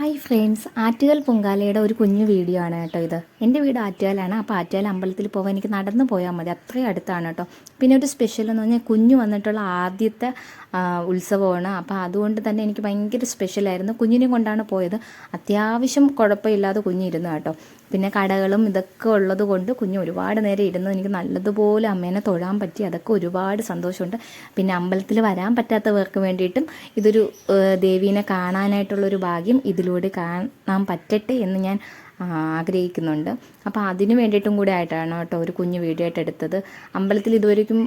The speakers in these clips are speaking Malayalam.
ഹായ് ഫ്രണ്ട്സ്, ആറ്റുകാൽ പൊങ്കാലയുടെ ഒരു കുഞ്ഞു വീഡിയോ ആണ് കേട്ടോ ഇത്. എൻ്റെ വീട് ആറ്റുകാലാണ്. അപ്പോൾ ആറ്റുകാൽ അമ്പലത്തിൽ പോകാൻ എനിക്ക് നടന്നു പോയാൽ മതി, അത്രയും അടുത്താണ് കേട്ടോ. പിന്നെ ഒരു സ്പെഷ്യൽ എന്ന് പറഞ്ഞാൽ കുഞ്ഞു വന്നിട്ടുള്ള ആദ്യത്തെ ഉത്സവമാണ്. അപ്പോൾ അതുകൊണ്ട് തന്നെ എനിക്ക് ഭയങ്കര സ്പെഷ്യലായിരുന്നു. കുഞ്ഞിനെയും കൊണ്ടാണ് പോയത്. അത്യാവശ്യം കുഴപ്പമില്ലാതെ കുഞ്ഞിരുന്നു കേട്ടോ. പിന്നെ കടകളും ഇതൊക്കെ ഉള്ളത് കൊണ്ട് കുഞ്ഞ് ഒരുപാട് നേരം ഇരുന്നു. എനിക്ക് നല്ലതുപോലെ അമ്മേനെ തൊഴാൻ പറ്റി. അതൊക്കെ ഒരുപാട് സന്തോഷമുണ്ട്. പിന്നെ അമ്പലത്തിൽ വരാൻ പറ്റാത്തവർക്ക് വേണ്ടിയിട്ടും ഇതൊരു ദേവീനെ കാണാനായിട്ടുള്ളൊരു ഭാഗ്യം ഇതിലൂടെ കാണാൻ പറ്റട്ടെ എന്ന് ഞാൻ ആഗ്രഹിക്കുന്നുണ്ട്. അപ്പോൾ അതിന് വേണ്ടിയിട്ടും കൂടി ആയിട്ടാണ് കേട്ടോ ഒരു കുഞ്ഞു വീഡിയോ ആയിട്ട് എടുത്തത്. അമ്പലത്തിൽ ഇതുവരെയും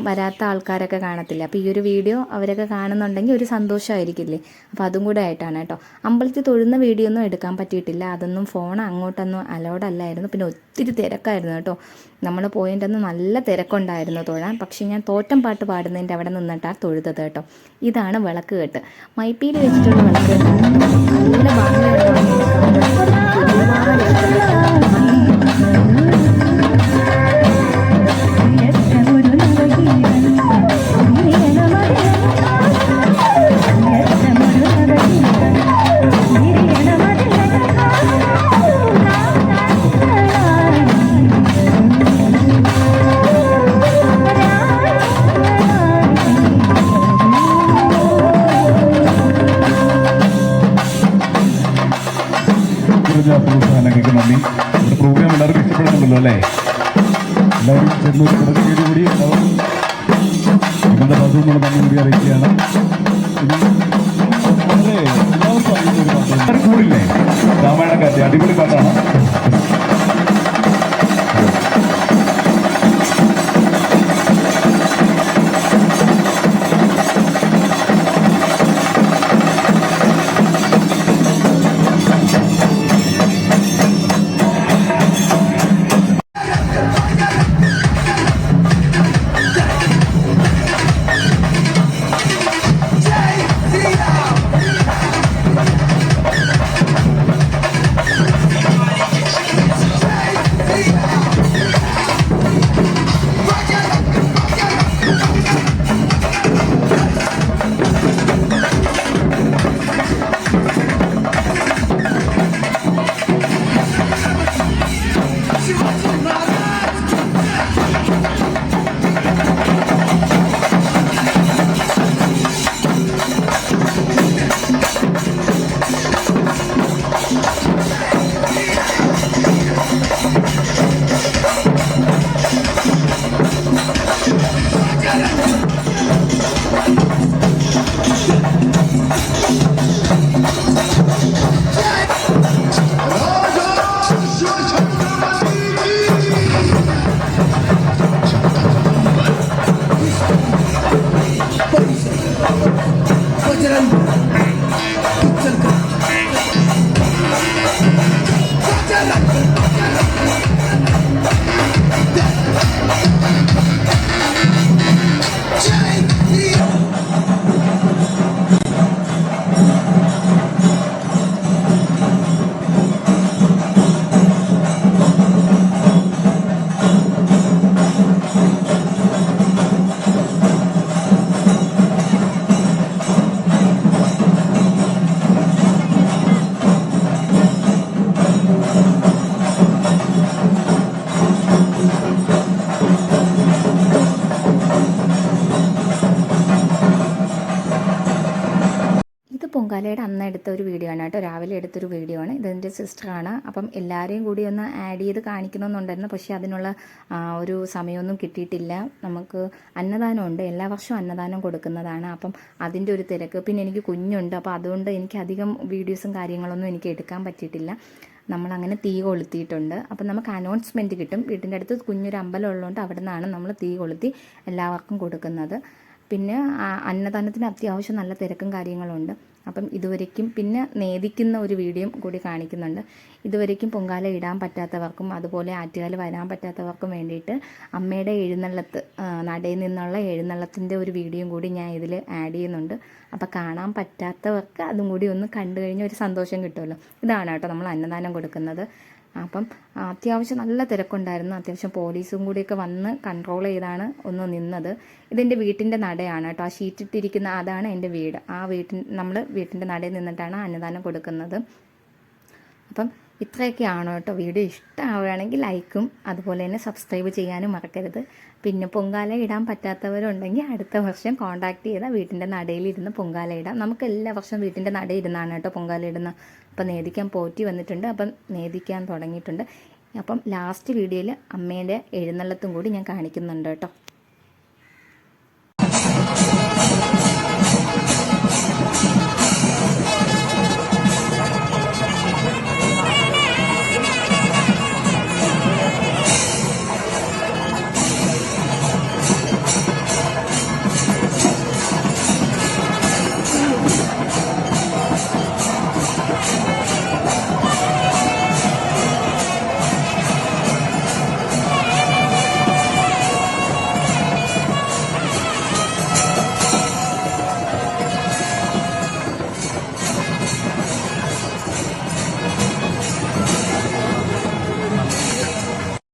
വരാത്ത ആൾക്കാരൊക്കെ കാണത്തില്ല. അപ്പോൾ ഈ ഒരു വീഡിയോ അവരൊക്കെ കാണുന്നുണ്ടെങ്കിൽ ഒരു സന്തോഷമായിരിക്കില്ലേ. അപ്പോൾ അതും കൂടെ ആയിട്ടാണ് കേട്ടോ. അമ്പലത്തിൽ തൊഴുന്ന വീഡിയോ ഒന്നും എടുക്കാൻ പറ്റിയിട്ടില്ല. അതൊന്നും ഫോൺ അങ്ങോട്ടൊന്നും അലൗഡ് അല്ലായിരുന്നു. പിന്നെ ഒത്തിരി തിരക്കായിരുന്നു കേട്ടോ. നമ്മൾ പോയതിൻ്റെ അന്ന് നല്ല തിരക്കുണ്ടായിരുന്നു തൊഴാൻ. പക്ഷേ ഞാൻ തോറ്റം പാട്ട് പാടുന്നതിൻ്റെ അവിടെ നിന്നിട്ടാണ് തൊഴുതത് കേട്ടോ. ഇതാണ് വിളക്ക് കെട്ട്. മൈപ്പിയിൽ വെച്ചിട്ടുള്ള വിളക്ക് കെട്ടാണ്. നല്ല ഭംഗിയുള്ളതാണ്. ഒരുപാട് പ്രോത്സാഹനങ്ങൾക്ക് നന്ദി. നമ്മുടെ പ്രോഗ്രാം എല്ലാവർക്കും ഇഷ്ടപ്പെടുന്നുണ്ടല്ലോ അല്ലേ? എല്ലാവരും ചെറിയ കൂടി എല്ലാവരും നിങ്ങളുടെ ഭാഗത്തും കൂടെ നന്ദി കൂടി അറിയിക്കുകയാണ്. വളരെ എല്ലാവർക്കും അറിയുന്ന ഒരു പാട്ട് കൂടില്ലേ? രാമായണക്കാറ്റ് അടിപൊളി പാട്ടാണ്. പൊങ്കാലയുടെ അന്ന് എടുത്ത ഒരു വീഡിയോ ആണ് കേട്ടോ. രാവിലെ എടുത്തൊരു വീഡിയോ ആണ്. ഇതെൻ്റെ സിസ്റ്ററാണ്. അപ്പം എല്ലാവരെയും കൂടി ഒന്ന് ആഡ് ചെയ്ത് കാണിക്കണമെന്നുണ്ടായിരുന്നു. പക്ഷേ അതിനുള്ള ഒരു സമയമൊന്നും കിട്ടിയിട്ടില്ല. നമുക്ക് അന്നദാനമുണ്ട്, എല്ലാ വർഷവും അന്നദാനം കൊടുക്കുന്നതാണ്. അപ്പം അതിൻ്റെ ഒരു തിരക്ക്. പിന്നെ എനിക്ക് കുഞ്ഞുണ്ട്. അപ്പോൾ അതുകൊണ്ട് എനിക്ക് അധികം വീഡിയോസും കാര്യങ്ങളൊന്നും എനിക്ക് എടുക്കാൻ പറ്റിയിട്ടില്ല. നമ്മളങ്ങനെ തീ കൊളുത്തിയിട്ടുണ്ട്. അപ്പം നമുക്ക് അനൗൺസ്മെൻറ്റ് കിട്ടും. വീട്ടിൻ്റെ അടുത്ത് കുഞ്ഞൊരു അമ്പലം ഉള്ളതുകൊണ്ട് അവിടെ നിന്നാണ് നമ്മൾ തീ കൊളുത്തി എല്ലാവർക്കും കൊടുക്കുന്നത്. പിന്നെ അന്നദാനത്തിന് അത്യാവശ്യം നല്ല തിരക്കും കാര്യങ്ങളുണ്ട്. അപ്പം ഇതുവരയ്ക്കും പിന്നെ നേദിക്കുന്ന ഒരു വീഡിയോയും കൂടി കാണിക്കുന്നുണ്ട്. ഇതുവരയ്ക്കും പൊങ്കാല ഇടാൻ പറ്റാത്തവർക്കും അതുപോലെ ആറ്റുകാൽ വരാൻ പറ്റാത്തവർക്കും വേണ്ടിയിട്ട് അമ്മയുടെ എഴുന്നള്ളത്ത്, നടയിൽ നിന്നുള്ള എഴുന്നള്ളത്തിൻ്റെ ഒരു വീഡിയോയും കൂടി ഞാൻ ഇതിൽ ആഡ് ചെയ്യുന്നുണ്ട്. അപ്പോൾ കാണാൻ പറ്റാത്തവർക്ക് അതും കൂടി ഒന്ന് കണ്ടു കഴിഞ്ഞാൽ ഒരു സന്തോഷം കിട്ടുമല്ലോ. ഇതാണ് കേട്ടോ നമ്മൾ അന്നദാനം കൊടുക്കുന്നത്. അപ്പം അത്യാവശ്യം നല്ല തിരക്കുണ്ടായിരുന്നു. അത്യാവശ്യം പോലീസും കൂടിയൊക്കെ വന്ന് കൺട്രോൾ ചെയ്താണ് ഒന്ന് നിന്നത്. ഇതെൻ്റെ വീട്ടിൻ്റെ നടയാണ് കേട്ടോ. ആ ഷീറ്റിട്ടിരിക്കുന്ന അതാണ് എൻ്റെ വീട്. ആ നമ്മൾ വീട്ടിൻ്റെ നടയിൽ നിന്നിട്ടാണ് അന്നദാനം കൊടുക്കുന്നത്. അപ്പം ഇത്രയൊക്കെയാണ് കേട്ടോ. വീഡിയോ ഇഷ്ടമാവുകയാണെങ്കിൽ ലൈക്കും അതുപോലെ തന്നെ സബ്സ്ക്രൈബ് ചെയ്യാനും മറക്കരുത്. പിന്നെ പൊങ്കാല ഇടാൻ പറ്റാത്തവരുണ്ടെങ്കിൽ അടുത്ത വർഷം കോൺടാക്ട് ചെയ്താൽ വീട്ടിൻ്റെ നടയിലിരുന്ന് പൊങ്കാല ഇടാം. നമുക്ക് എല്ലാ വർഷവും വീട്ടിൻ്റെ നടയിരുന്നാണ് കേട്ടോ പൊങ്കാല ഇടുന്നത്. അപ്പം നേദിക്കാൻ പോറ്റി വന്നിട്ടുണ്ട്. അപ്പം നേദിക്കാൻ തുടങ്ങിയിട്ടുണ്ട്. അപ്പം ലാസ്റ്റ് വീഡിയോയിൽ അമ്മേൻ്റെ എഴുന്നള്ളത്തും കൂടി ഞാൻ കാണിക്കുന്നുണ്ട് കേട്ടോ.